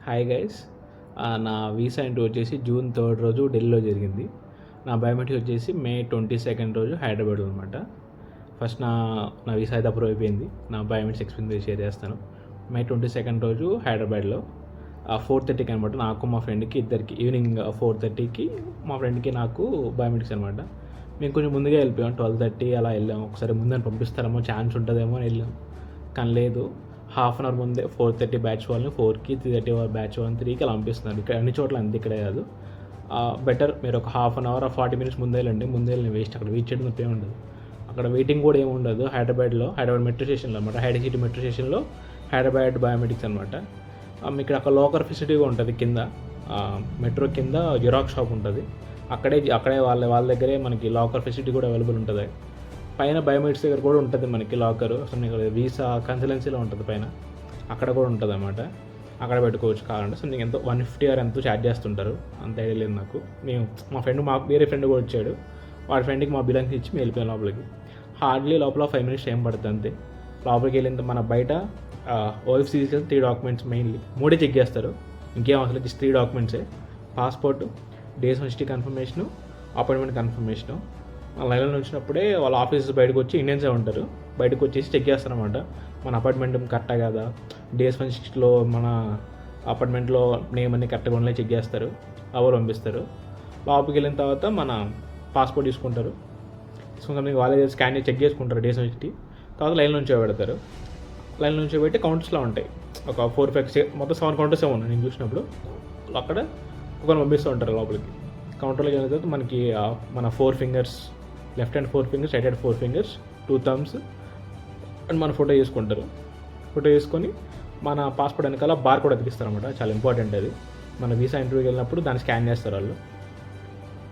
Hi guys. నా visa interview వచ్చేసి June 3 రోజు ఢిల్లీలో జరిగింది. నా బయోమెట్రిక్ వచ్చేసి మే 22 రోజు హైదరాబాద్ అనమాట. ఫస్ట్ నా నా వీసా అయితే అప్రూవ్ అయిపోయింది. నా బయోమెట్రిక్స్ ఎక్స్పీరియన్స్ షేర్ చేస్తాను. మే 22 రోజు హైదరాబాద్లో 4:30కి అనమాట. నాకు మా ఫ్రెండ్కి ఇద్దరికి ఈవినింగ్ 4:30కి మా ఫ్రెండ్కి నాకు బయోమెట్రిక్స్ అనమాట. మేము కొంచెం ముందుగా వెళ్ళిపోయాం, 12:30 అలా వెళ్ళాం. ఒకసారి ముందని పంపిస్తారేమో, ఛాన్స్ ఉంటుందేమో అని వెళ్ళాం. కానీ లేదు, హాఫ్ అన్ అవర్ ముందే 4:30 బ్యాచ్ వాళ్ళని 4కి, 3:30 బ్యాచ్ వాళ్ళని 3కి అలా పంపిస్తున్నారు. ఇక్కడ అన్ని చోట్ల అంతే, ఇక్కడే కాదు. బెటర్ మీరు ఒక హాఫ్ అన్ అవర్ 40 minutes ముందే వెళ్ళండి. ముందే వెళ్ళి వేస్ట్, అక్కడ వెయిట్ చేయడం తప్పే ఉండదు. అక్కడ వెయిటింగ్ కూడా ఏమి ఉండదు. హైదరాబాద్ మెట్రో స్టేషన్లో అనమాట, హైటెక్ సిటీ మెట్రో స్టేషన్లో హైదరాబాద్ బయోమెట్రిక్స్ అనమాట. మీకు అక్కడ లోకర్ ఫెసిలిటీగా ఉంటుంది. కింద మెట్రో కింద జిరాక్స్ షాప్ ఉంటుంది. అక్కడే వాళ్ళ దగ్గరే మనకి లాకర్ ఫెసిలిటీ కూడా అవైలబుల్ ఉంటుంది. పైన బయోమెట్రిక్స్ దగ్గర కూడా ఉంటుంది మనకి లాకరు. అసలు మీకు వీసా కన్సల్టెన్సీలో ఉంటుంది పైన, అక్కడ కూడా ఉంటుంది అన్నమాట. అక్కడ పెట్టుకోవచ్చు కావాలంటే. సో నీకు ఎంతో 150 or ఎంతో ఛార్జ్ చేస్తుంటారు, అంత ఐడియా లేదు నాకు. మా ఫ్రెండ్, మాకు వేరే ఫ్రెండ్ కూడా వచ్చాడు. వాడి ఫ్రెండ్కి మా బిలాంగ్స్ ఇచ్చి మేము వెళ్ళిపోయాం లోపలికి. హార్డ్లీ లోపల 5 minutes టైం పడుతుంది అంతే. లోపలికి వెళ్ళిన మన బయట ఓఎఫ్సీ 3 documents మెయిన్లీ 3 చెక్ చేస్తారు. ఇంకేం అసలు just 3 documents: passport, days history confirmation, appointment confirmation. లైన్లో వచ్చినప్పుడే వాళ్ళ ఆఫీసెస్ బయటకు వచ్చి, ఇండియన్సే ఉంటారు, బయటకు వచ్చేసి చెక్ చేస్తారనమాట. మన అపార్ట్మెంట్ కరెక్టా కదా, డేస్ హిస్టరీలో మన అపార్ట్మెంట్లో నేమ్ అన్ని కరెక్ట్గా ఉండలే చెక్ చేస్తారు, ఎవరు పంపిస్తారు. లోపలికి వెళ్ళిన తర్వాత మన పాస్పోర్ట్ తీసుకుంటారు. వాళ్ళే స్కాన్ చేసి చెక్ చేసుకుంటారు డేస్ హిస్టరీ. తర్వాత లైన్లో నుంచి పెడతారు. లైన్లో నుంచి పెట్టి కౌంటర్స్లో ఉంటాయి, ఒక 4-5 మొత్తం 7 counters ఉన్నాయి నేను చూసినప్పుడు. అక్కడ ఒకరిని పంపిస్తూ ఉంటారు లోపలికి. కౌంటర్లోకి వెళ్ళిన తర్వాత మనకి మన 4 fingers, left hand 4 fingers, right hand 4 fingers, 2 thumbs and మన ఫోటో తీసుకుంటారు. ఫోటో తీసుకొని మన పాస్పోర్ట్ వెనకాల బార్ కూడా అతికిస్తారన్నమాట. చాలా ఇంపార్టెంట్ అది. మన వీసా ఇంటర్వ్యూకి వెళ్ళినప్పుడు దాన్ని స్కాన్ చేస్తారు వాళ్ళు.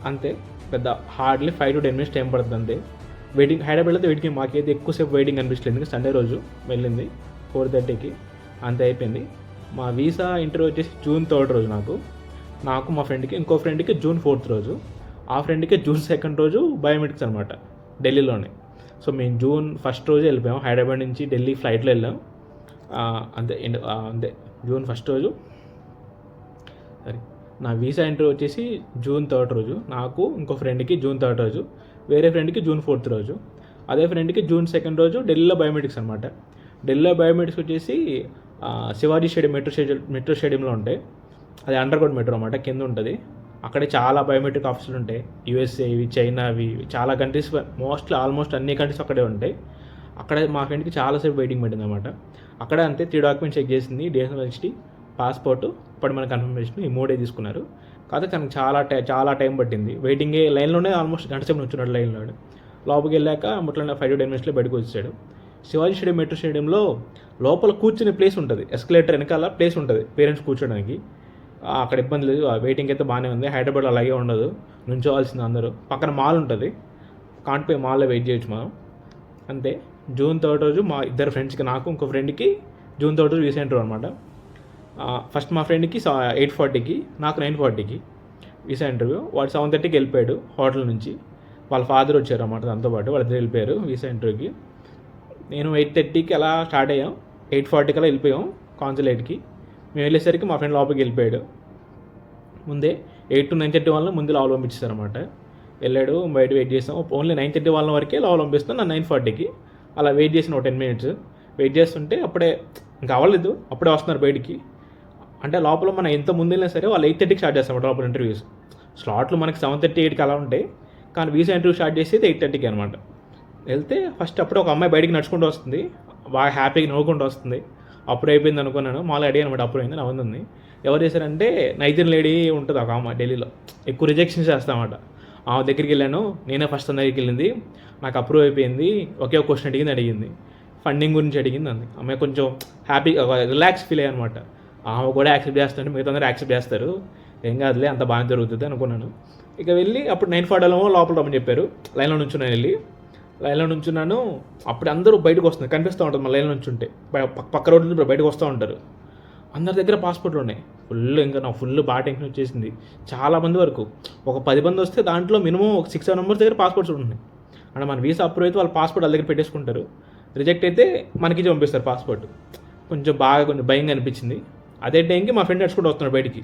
అంతే, పెద్ద హార్డ్లీ 5 to 10 minutes టైం పడుతుంది అంతే. వెయిటింగ్ హైదరాబాద్లో వెయిటింగ్ మాకైతే ఎక్కువసేపు వెయిటింగ్ అనిపించలేదు, ఎందుకంటే సండే రోజు వెళ్ళింది 4:30కి, అంతే అయిపోయింది. మా వీసా ఇంటర్వ్యూ వచ్చేసి జూన్ 3 రోజు నాకు మా ఫ్రెండ్కి, ఇంకో ఫ్రెండ్కి జూన్ 4 రోజు, ఆ ఫ్రెండ్కి జూన్ 2 రోజు బయోమెట్రిక్స్ అనమాట ఢిల్లీలోనే. సో మేము జూన్ 1 రోజు వెళ్ళిపోయాం. హైదరాబాద్ నుంచి ఢిల్లీ ఫ్లైట్లో వెళ్ళాం. అంతే జూన్ 1 రోజు. సరే, నా వీసా ఇంటర్వ్యూ వచ్చేసి జూన్ 3 రోజు, నాకు ఇంకో ఫ్రెండ్కి జూన్ 3 రోజు, వేరే ఫ్రెండ్కి జూన్ 4 రోజు, అదే ఫ్రెండ్కి జూన్ 2 రోజు ఢిల్లీలో బయోమెట్రిక్స్ అనమాట. ఢిల్లీలో బయోమెట్రిక్స్ వచ్చేసి శివాజీ స్టేడియం మెట్రో స్టేడియంలో ఉంటాయి. అది అండర్ గ్రౌండ్ మెట్రో అనమాట, కింద ఉంటుంది. అక్కడే చాలా బయోమెట్రిక్ ఆఫీసులు ఉంటాయి. యూఎస్ఏవి, చైనావి, చాలా కంట్రీస్, ఆల్మోస్ట్ అన్ని కంట్రీస్ అక్కడే ఉంటాయి. అక్కడే మా ఫ్రెండ్కి చాలాసేపు వెయిటింగ్ పట్టింది అనమాట. అక్కడే అంతే 3 documents చెక్ చేసింది, days history, passport, appointment confirmation, ఈ 3 తీసుకున్నారు. కాకపోతే తనకు చాలా టైం పట్టింది. వెయిటింగే లైన్లోనే ఆల్మోస్ట్ గంట సేపు నుంచున్నాడు లైన్లో. లోపలికి వెళ్ళాక ముట్ల 5 to 10 minutes బయటకు వచ్చాడు. శివాజీ స్టేడియం మెట్రో స్టేడియంలో లోపల కూర్చునే ప్లేస్ ఉంటుంది, ఎస్కలేటర్ వెనకాల ప్లేస్ ఉంటుంది పేరెంట్స్ కూర్చోడానికి. అక్కడ ఇబ్బంది లేదు, వెయిటింగ్ అయితే బాగానే ఉంది. హైదరాబాద్లో అలాగే ఉండదు, నుంచోవాల్సింది అందరూ. పక్కన మాల్ ఉంటుంది, కాంట్పే మాల్లో వెయిట్ చేయొచ్చు మనం. అంతే. జూన్ 3 రోజు మా ఇద్దరు ఫ్రెండ్స్కి, నాకు ఇంకో ఫ్రెండ్కి జూన్ 3 రోజు వీసా ఇంటర్వ్యూ అనమాట. ఫస్ట్ మా ఫ్రెండ్కి 8:40కి, నాకు 9:40కి వీసా ఇంటర్వ్యూ. వాడు 7:30కి వెళ్ళిపోయాడు హోటల్ నుంచి. వాళ్ళ ఫాదర్ వచ్చారు అన్నమాట దాంతోపాటు, వాళ్ళిద్దరు వెళ్ళిపోయారు వీసా ఇంటర్వ్యూకి. నేను 8:30కి అలా స్టార్ట్ అయ్యాం, 8:40కి అలా వెళ్ళిపోయాం కాన్సులేట్కి. మేము వెళ్ళేసరికి మా ఫ్రెండ్ లోపలికి వెళ్ళిపోయాడు ముందే. 8 to 9:30 వాళ్ళని ముందు లోపల పంపించారనమాట. వెళ్ళాడు, బయట వెయిట్ చేసాం. ఓన్లీ 9:30 వాళ్ళ వరకే లోపల పంపిస్తాం. నా 9:40కి అలా వెయిట్ చేసిన 10 minutes వెయిట్ చేస్తుంటే అప్పుడే ఇంకా అవ్వలేదు, అప్పుడే వస్తున్నారు బయటికి. అంటే లోపల మనం ఎంత ముందు వెళ్ళినా సరే వాళ్ళు 8:30కి స్టార్ట్ చేస్తాం లోపల ఇంటర్వ్యూస్. స్లాట్లు మనకి 7:30, 8కి అలా ఉంటాయి, కానీ వీసా ఇంటర్వ్యూ స్టార్ట్ చేసేది 8:30కి అనమాట. వెళ్తే ఫస్ట్ అప్పుడే ఒక అమ్మాయి బయటికి నడుచుకుంటూ వస్తుంది, బాగా హ్యాపీగా నవ్వుకుంటూ వస్తుంది. అప్పుడు అయిపోయింది అనుకున్నాను. మామూలు అడిగాను అనమాట, అప్పుడు అయింది, నవ్వుంది. ఎవరు చేశారంటే నైజీరియన్ లేడీ ఉంటుంది ఒక అమ్మాయి, ఢిల్లీలో ఎక్కువ రిజెక్షన్స్ చేస్తామన్నమాట. ఆమె దగ్గరికి వెళ్ళాను, నేనే ఫస్ట్ తన దగ్గరికి వెళ్ళింది. నాకు అప్రూవ్ అయిపోయింది. ఒకే ఒక క్వశ్చన్ అడిగింది, ఫండింగ్ గురించి అడిగింది. అంది అమ్మాయి కొంచెం హ్యాపీగా రిలాక్స్ ఫీల్ అయ్యాయి అనమాట. ఆమె కూడా యాక్సెప్ట్ చేస్తుంటే మిగతా అందరూ యాక్సెప్ట్ చేస్తారు, ఏం కాదులే, అంత బాగా జరుగుతుంది అనుకున్నాను. ఇక వెళ్ళి అప్పుడు 9:40 లోపల రమ్మని చెప్పారు. లైన్లో నుంచున్నాను. అప్పుడు అందరూ బయటకు వస్తున్నారు, కనిపిస్తూ ఉంటుంది మన లైన్లో నుంచి ఉంటే. పక్క రోడ్డు నుంచి బయటకు వస్తూ ఉంటారు. అందరి దగ్గర పాస్పోర్ట్లు ఉన్నాయి. ఇంకా నాకు బాగా టెన్షన్ వచ్చేసింది. చాలామంది వరకు, ఒక 10 మంది వస్తే దాంట్లో మినిమం ఒక 6-7 members దగ్గర పాస్పోర్ట్స్ ఉన్నాయి. అంటే మన వీసా అప్రూవ్ అయితే వాళ్ళ పాస్పోర్ట్ వాళ్ళ దగ్గర పెట్టేసుకుంటారు, రిజెక్ట్ అయితే మనకి పంపిస్తారు పాస్పోర్ట్. కొంచెం భయంగా అనిపించింది. అదే టైంకి మా ఫ్రెండ్ నడుచుకుంటూ వస్తున్నాడు బయటికి.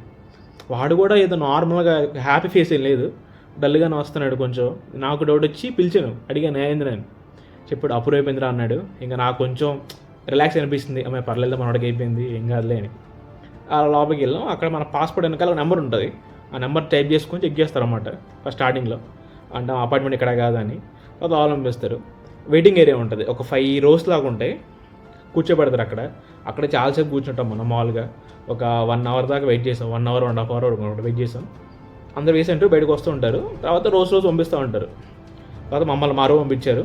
వాడు కూడా ఏదో నార్మల్గా హ్యాపీ ఫేస్ ఏం లేదు, డల్గానే వస్తున్నాడు. కొంచెం నాకు డౌట్ వచ్చి పిలిచాను, అడిగాను ఏంద్ర అని. చెప్పాడు అప్రూవ్ అయిపోయిందిరా అన్నాడు. ఇంకా నాకు కొంచెం రిలాక్స్ అనిపిస్తుంది, అమ్మాయి పర్లేదు మనోడికి అయిపోయింది ఏం కాదులే అని. ఆ లోపలికి వెళ్ళాం. అక్కడ మన పాస్పోర్ట్ వెనకాల నెంబర్ ఉంటుంది, ఆ నెంబర్ టైప్ చేసుకొని చెక్ చేస్తారన్నమాట ఫస్ట్ స్టార్టింగ్లో. అంటే అపార్ట్మెంట్ ఇక్కడ కాదని అది అవలంబిస్తారు. వెయిటింగ్ ఏరియా ఉంటుంది, ఒక 5 rows లాగా ఉంటాయి, కూర్చోబెడతారు అక్కడ చాలాసేపు కూర్చుంటాం మనం. మామూలుగా ఒక 1 hour దాకా వెయిట్ చేసాం, 1 hour 1.5 hour వరకు వెయిట్ చేసాం. అందరు వేసేంటూ బయటకు వస్తూ ఉంటారు. తర్వాత రోజు పంపిస్తూ ఉంటారు. తర్వాత మమ్మల్ని మారు పంపించారు.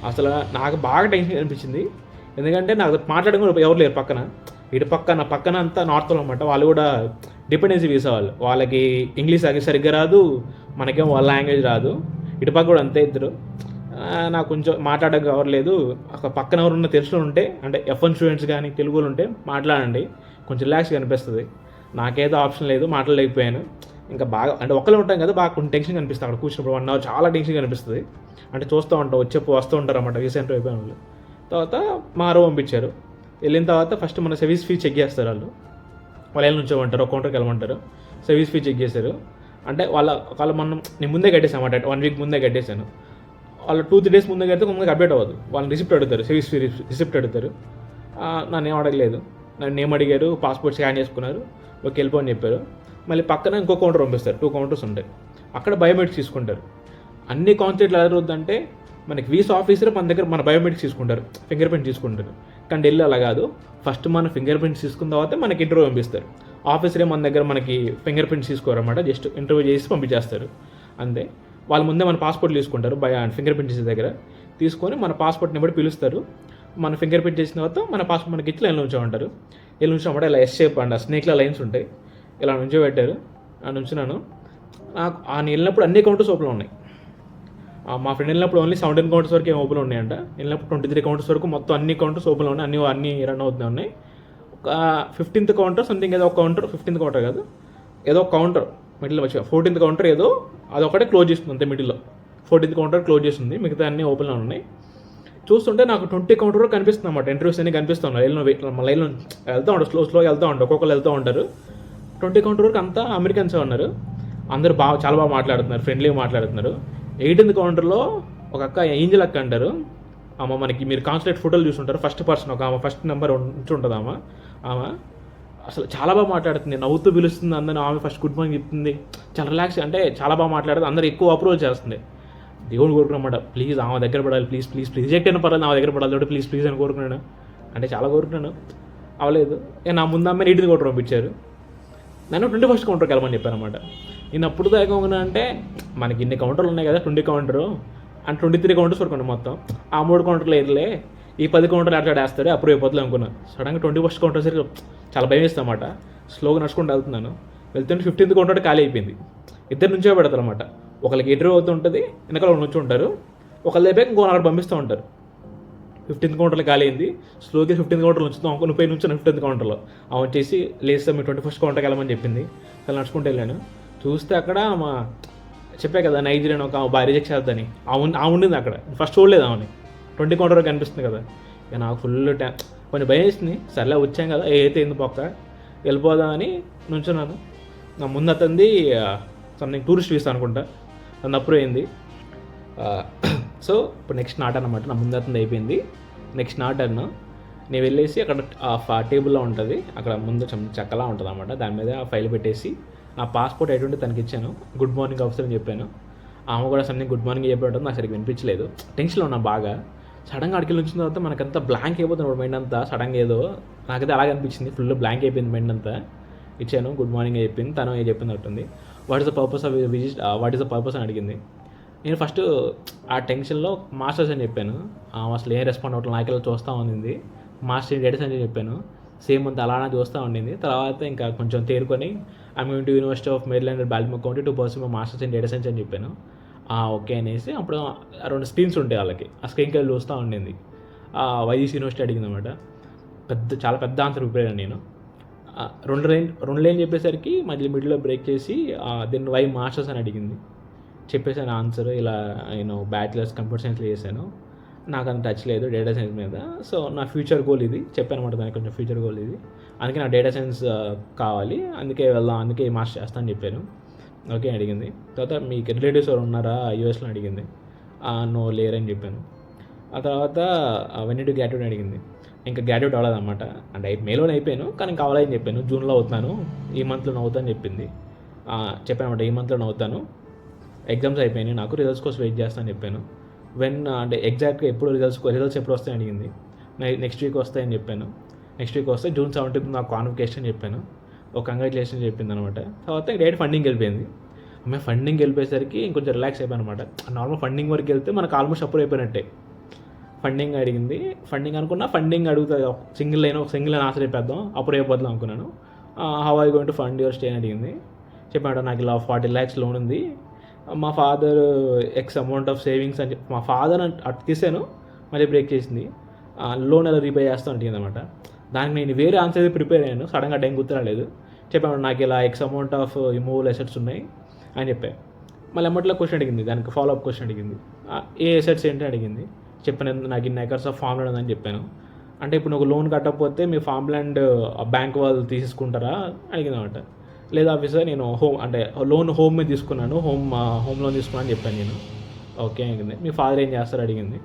అసలు నాకు బాగా టెన్షన్ అనిపించింది, ఎందుకంటే నాకు మాట్లాడడం కూడా ఎవరు లేరు పక్కన. ఇటు పక్కన అంతా నార్త్లో అనమాట. వాళ్ళు కూడా డిపెండెన్సీ వీసా వాళ్ళు, వాళ్ళకి ఇంగ్లీష్ సరిగ్గా రాదు, మనకేమో వాళ్ళ లాంగ్వేజ్ రాదు. ఇటు పక్క కూడా అంతే ఇద్దరు. నాకు కొంచెం మాట్లాడడం కావట్లేదు. ఒక పక్కన ఎవరున్న తెలుసులో ఉంటే, అంటే F1 స్టూడెంట్స్ కానీ తెలుగులో ఉంటే మాట్లాడండి, కొంచెం రిలాక్స్గా అనిపిస్తుంది. నాకేదో ఆప్షన్ లేదు, మాట్లాడలేకపోయాను. ఇంకా బాగా అంటే ఒక్కరే ఉంటాం కదా, బాగా కొంచెం టెన్షన్ కనిపిస్తుంది అక్కడ కూర్చున్నప్పుడు. 1 hour చాలా టెన్షన్ కనిపిస్తుంది. అంటే చూస్తూ ఉంటాం, వస్తూ ఉంటారు అన్నమాట రీసెంట్ అయిపోయిన వాళ్ళు. తర్వాత మా రూమ్ పంపించారు. వెళ్ళిన తర్వాత ఫస్ట్ మన సర్వీస్ ఫీ చెక్ చేస్తారు వాళ్ళు వెళ్ళి నుంచోమంటారు, ఒక కౌంటర్కి వెళ్ళమంటారు. సర్వీస్ ఫీ చెక్ చేశారు. అంటే వాళ్ళు నేను ముందే కట్టేసాను అన్నమాట, 1 week ముందే కట్టేశాను. వాళ్ళు 2-3 days ముందే కడితే ముందుగా అప్డేట్ అవ్వదు. వాళ్ళని రిసిప్ట్ అడుగుతారు, సర్వీస్ ఫీ రిసిప్ట్ అడుగుతారు. నన్ను ఏం అడగలేదు, నన్ను ఏం అడిగారు, పాస్పోర్ట్ స్కాన్ చేసుకున్నారు, ఓకే వెళ్ళిపోని చెప్పారు. మళ్ళీ పక్కన ఇంకో కౌంటర్ పంపిస్తారు, 2 counters ఉంటాయి. అక్కడ బయోమెట్రిక్స్ తీసుకుంటారు. అన్ని కాన్సెప్ట్లు ఎలా జరుగుతుందంటే, మనకి వీసా ఆఫీసర్ మన దగ్గర మన బయోమెట్రిక్స్ తీసుకుంటారు, ఫింగర్ ప్రింట్ తీసుకుంటారు. కానీ ఢిల్లీ అలా కాదు, ఫస్ట్ మన ఫింగర్ ప్రింట్స్ తీసుకున్న తర్వాత మనకి ఇంటర్వ్యూ పంపిస్తారు. ఆఫీసరే మన దగ్గర మనకి ఫింగర్ ప్రింట్స్ తీసుకోరన్నమాట, జస్ట్ ఇంటర్వ్యూ చేసి పంపించేస్తారు అంతే. వాళ్ళ ముందే మన పాస్పోర్ట్ తీసుకుంటారు, ఫింగర్ ప్రింట్ చేసే దగ్గర తీసుకొని మన పాస్పోర్ట్ని బట్టి పిలుస్తారు. మన ఫింగర్ ప్రింట్ చేసిన తర్వాత మన పాస్పోర్ట్ మనకి ఇట్లా లైన్లో ఉంచామంటారు. ఇలా ఉంచామంటే ఇలా షేప్ అండ్ స్నేక్లా లైన్స్ ఉంటాయి, ఇలా నుంచోబెట్టారు. నుంచున్నాను. నాకు నేను వెళ్ళినప్పుడు అన్ని కౌంటర్స్ ఓపెన్ ఉన్నాయి. మా ఫ్రెండ్ వెళ్ళినప్పుడు ఓన్లీ 17 counters వరకు ఏం ఓపెన్ ఉన్నాయంట. వెళ్ళినప్పుడు 23 counters వరకు మొత్తం అన్ని కౌంటర్స్ ఓపెన్ ఉన్నాయి, అన్నీ రన్ అవుతూనే ఉన్నాయి. ఒక 15th counter సంథింగ్ ఏదో ఒక కౌంటర్, 15th counter కాదు, ఏదో ఒక కౌంటర్ మిడిల్లో వచ్చి 14th counter ఏదో అదొకటే క్లోజ్ చేస్తుంది అంతే. మిడిల్లో 14th counter క్లోజ్ చేస్తుంది, మిగతా అన్నీ ఓపెన్లో ఉన్నాయి. చూస్తుంటే నాకు 20 counter వరకు కనిపిస్తుంది అన్నమాట. ఇంటర్వ్యూస్ అన్నీ కనిపిస్తున్నాయి. లైన్లో వెళ్తూ ఉంటారు, స్లోగా వెళ్తూ ఉంటారు, ఒక్కొక్కరు వెళ్తూ ఉంటారు. 20 counter వరకు అంతా అమెరికన్సే ఉన్నారు. అందరూ చాలా బాగా మాట్లాడుతున్నారు, ఫ్రెండ్లీగా మాట్లాడుతున్నారు. 18th counterలో ఒక అక్క, ఏంజల్ అక్క అంటారు. మనకి మీరు కాన్సులేట్ ఫోటోలు చూస్తుంటారు, ఫస్ట్ పర్సన్ ఒక ఫస్ట్ నెంబర్ ఉంచి ఉంటుంది ఆమె అసలు చాలా బాగా మాట్లాడుతుంది, నవ్వుతూ పిలుస్తుంది అందరూ. ఆమె ఫస్ట్ గుడ్ మార్నింగ్ చెప్తుంది, చాలా రిలాక్స్, అంటే చాలా బాగా మాట్లాడుతుంది. అందరూ ఎక్కువ అప్రోచ్ చేస్తుంది. దేవుడు కోరుకున్నమాట, ప్లీజ్ ఆమె దగ్గర పడాలి, ప్లీజ్ రిజెక్ట్ అయినా పర్లేదు, నా దగ్గర పడాలి, ప్లీజ్ అని కోరుకున్నాను. అంటే చాలా కోరుకున్నాను, అవ్వలేదు. నా ముందు అమ్మాయి 18th counter పంపించారు, నన్ను 21st counterకి వెళ్ళమని చెప్పాను అనమాట. నేను అప్పుడు దాకా అంటే మనకి ఇన్ని కౌంటర్లు ఉన్నాయి కదా, 20 counter అండ్ 23 counters వరకు ఉన్నాయి మొత్తం. ఆ 3 counterలు ఏర్లే, ఈ 10 counterలు అట్లా వేస్తారు, అప్పుడు అయిపోతుంది అనుకున్నాను. సడన్గా 21st counter సరికి చాలా భయం వేస్తుంది అన్నమాట. స్లోగా నడుచుకుంటూ వెళ్తున్నాను. వెళ్తుంటే 15th counter ఖాళీ అయిపోయింది. ఇద్దరు నుంచో పెడతారు అనమాట. ఒకరికి ఇంటర్వ్యూ అవుతూ ఉంటుంది, వెనకాల నుంచి ఉంటారు, ఒకళ్ళ దగ్గర ఇంకో అక్కడ పంపిస్తూ ఉంటారు. 15th counter ఖాళీ అయింది. స్లోగా 15th counter ఉంచుతాం, ఇంకో 30 నుంచి 15th counterలో ఆమె వచ్చేసి లేస్తే మీ 21st counterకి వెళ్ళమని చెప్పింది. అసలు నడుచుకుంటూ వెళ్ళాను. చూస్తే అక్కడ చెప్పే కదా నైజీరియన్ ఒక బాగా రిజెక్ట్ చేద్దని, ఆమె ఉండింది అక్కడ. ఫస్ట్ చూడలేదు ఆమెని, 20 counter వరకు కనిపిస్తుంది కదా. ఇక నాకు ఫుల్ కొంచెం భయం వేసింది. సర్లే వచ్చాం కదా, అయితే ఎందుకు పక్క వెళ్ళిపోదామని నుంచున్నాను. నా ముందు అతనిది సంథింగ్ టూరిస్ట్ వీసా అనుకుంటా, నన్ను అప్రూవ్ అయింది. సో ఇప్పుడు నెక్స్ట్ నా టర్న్ అనమాట. నా ముందు అతనిది అయిపోయింది, నెక్స్ట్ నా టర్న్. నేను వెళ్ళేసి అక్కడ టేబుల్లో ఉంటుంది, అక్కడ ముందు చెక్కలా ఉంటుంది అన్నమాట. దాని మీద ఫైల్ పెట్టేసి నా పాస్పోర్ట్ ఎటువంటి తనకి ఇచ్చాను. గుడ్ మార్నింగ్ ఆఫీసర్ అని చెప్పాను. ఆమె కూడా సంథింగ్ గుడ్ మార్నింగ్ చెప్పేటప్పుడు నాకు సరిగ్గా వినిపించలేదు, టెన్షన్లో ఉన్నా బాగా. సడన్గా అడిగి వచ్చిన తర్వాత మనకంతా బ్లాంక్ అయిపోతుంది మైండ్ అంతా. సడన్గా ఏదో నాకైతే అలాగే అనిపించింది, ఫుల్ బ్లాంక్ అయిపోయింది మైండ్ అంతా. ఇచ్చాను, గుడ్ మార్నింగ్ చెప్పింది. తను ఏ చెప్పింది ఉంటుంది, what is the purpose of visit, what is the purpose అని అడిగింది. నేను ఫస్ట్ ఆ టెన్షన్లో మాస్టర్స్ అని చెప్పాను. అసలు ఏం రెస్పాండ్ అవ్వట్లేదు, నాకెళ్ళి చూస్తూ ఉండింది. మాస్టర్ డేటస్ అని చెప్పాను, సేమ్ అంతా అలానే చూస్తూ ఉండింది. తర్వాత ఇంకా కొంచెం తేరుకొని I'm going to university of Maryland Baltimore County to pursue my masters in data science అని చెప్పాను. ఓకే అనేసి అప్పుడు 2 స్క్రీన్స్ ఉంటాయి వాళ్ళకి, ఆ స్క్రీన్కి వెళ్ళి చూస్తూ ఉండింది. వైజీసీ యూనివర్సిటీ అడిగింది అనమాట. చాలా పెద్ద ఆన్సర్ ప్రిపేర్ అయ్యాను నేను. 2 లైన్ చెప్పేసరికి మళ్ళీ మిడిల్లో బ్రేక్ చేసి దెన్ వై మాస్టర్స్ అని అడిగింది. చెప్పేసాను ఆన్సర్, ఇలా నేను బ్యాచిలర్స్ కంప్యూటర్ సైన్స్లో చేశాను. నాకు అంత టచ్ లేదు డేటా సైన్స్ మీద. సో నా ఫ్యూచర్ గోల్ ఇది చెప్పానమాట, దానికి కొంచెం ఫ్యూచర్ గోల్ ఇది. అందుకే నాకు డేటా సైన్స్ కావాలి, అందుకే వెళ్దాం, అందుకే మాస్టర్ చేస్తాను అని చెప్పాను. ఓకే అడిగింది. తర్వాత మీకు రిలేటివ్స్ ఎవరు ఉన్నారా యూఎస్లో అడిగింది. నో లేరని చెప్పాను. ఆ తర్వాత వెన్ టు గ్రాడ్యుయేట్ అడిగింది. ఇంకా గ్రాడ్యుయేట్ అవ్వలేదన్నమాట, అంటే మేలోనే అయిపోయాను కానీ కావాలని చెప్పాను. జూన్లో అవుతాను, ఈ మంత్లో అవుతాను చెప్పింది. చెప్పాను అనమాట, ఈ మంత్లో అవుతాను, ఎగ్జామ్స్ అయిపోయినాయి నాకు, రిజల్ట్స్ కోసం వెయిట్ చేస్తాను చెప్పాను. అంటే ఎగ్జాక్ట్గా ఎప్పుడు రిజల్ట్స్ ఎప్పుడు వస్తాయని అడిగింది. నెక్స్ట్ వీక్ వస్తాయని చెప్పాను. నెక్స్ట్ వీక్ వస్తే June 17th నాకు కాన్వకేషన్ చెప్పాను. ఒక కంగ్రాచులేషన్ చెప్పింది అనమాట. తర్వాత డైరెక్ట్ ఫండింగ్కి వెళ్ళిపోయింది. మేము ఫండింగ్కి వెళ్ళిపోయేసరికి ఇంకొంచెం రిలాక్స్ అయిపోయాను అనమాట. నార్మల్ ఫండింగ్ వరకు వెళ్తే మనకు ఆల్మోస్ట్ అప్పుడు అయిపోయినట్టే. ఫండింగ్ అడిగింది, ఫండింగ్ అనుకున్నా, ఫండింగ్ అడుగుతుంది సింగిల్ లైన్ ఆన్సర్ అయిపోద్దాం, అప్పుడు అయిపోద్దాం అనుకున్నాను. How I going to fund your stay అని అడిగింది. చెప్పాడు నాకు ఇలా 40 lakhs లోన్ ఉంది, మా father X amount of savings అని చెప్పి మా ఫాదర్ అటు తీసాను, మళ్ళీ బ్రేక్ చేసింది. లోన్ ఎలా రీపే చేస్తాను అడిగింది అనమాట. దానికి నేను వేరే ఆన్సర్ ప్రిపేర్ అయ్యాను, సడన్గా టైం గుర్తురాలేదు. చెప్పాను నాకు ఇలా ఎక్స్ అమౌంట్ ఆఫ్ ఇమూవల్ అసెట్స్ ఉన్నాయి అని చెప్పాను. మళ్ళీ అమ్మట్లో క్వశ్చన్ అడిగింది, దానికి ఫాలోఅప్ క్వశ్చన్ అడిగింది. ఏ అసెట్స్ ఏంటి అడిగింది. చెప్పాను నాకు ఇన్ని ఎకర్స్ ఆఫ్ ఫామ్ ల్యాండ్ ఉందని చెప్పాను. అంటే ఇప్పుడు నువ్వు లోన్ కట్టకపోతే మీ ఫామ్ ల్యాండ్ బ్యాంక్ వాళ్ళు తీసుకుంటారా అడిగింది అనమాట. లేదా ఆఫీసర్ నేను హోమ్ మీద తీసుకున్నాను, హోమ్ లోన్ తీసుకున్నాను అని చెప్పాను నేను. ఓకే అడిగింది. మీ ఫాదర్ ఏం చేస్తారు అడిగింది.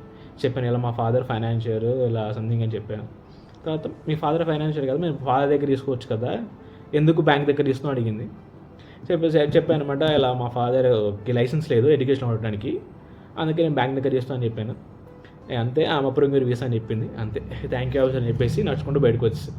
చెప్పాను ఇలా మా ఫాదర్ ఫైనాన్షియర్ ఇలా సంథింగ్ అని చెప్పాను. తర్వాత మీ ఫాదర్ ఫైనాన్షియర్ కదా, మీరు ఫాదర్ దగ్గర తీసుకోవచ్చు కదా, ఎందుకు బ్యాంక్ దగ్గర తీసుకుని అడిగింది. చెప్పాను అనమాట, ఇలా మా ఫాదర్కి లైసెన్స్ లేదు ఎడ్యుకేషన్ అవ్వడానికి, అందుకే నేను బ్యాంక్ దగ్గర చేస్తాను అని చెప్పాను. అంతే, అప్పుడు మీరు వీసా అని చెప్పింది. అంతే, థ్యాంక్ యూ ఆఫీసర్ అని చెప్పేసి నడుచుకుంటూ బయటకు వచ్చేసి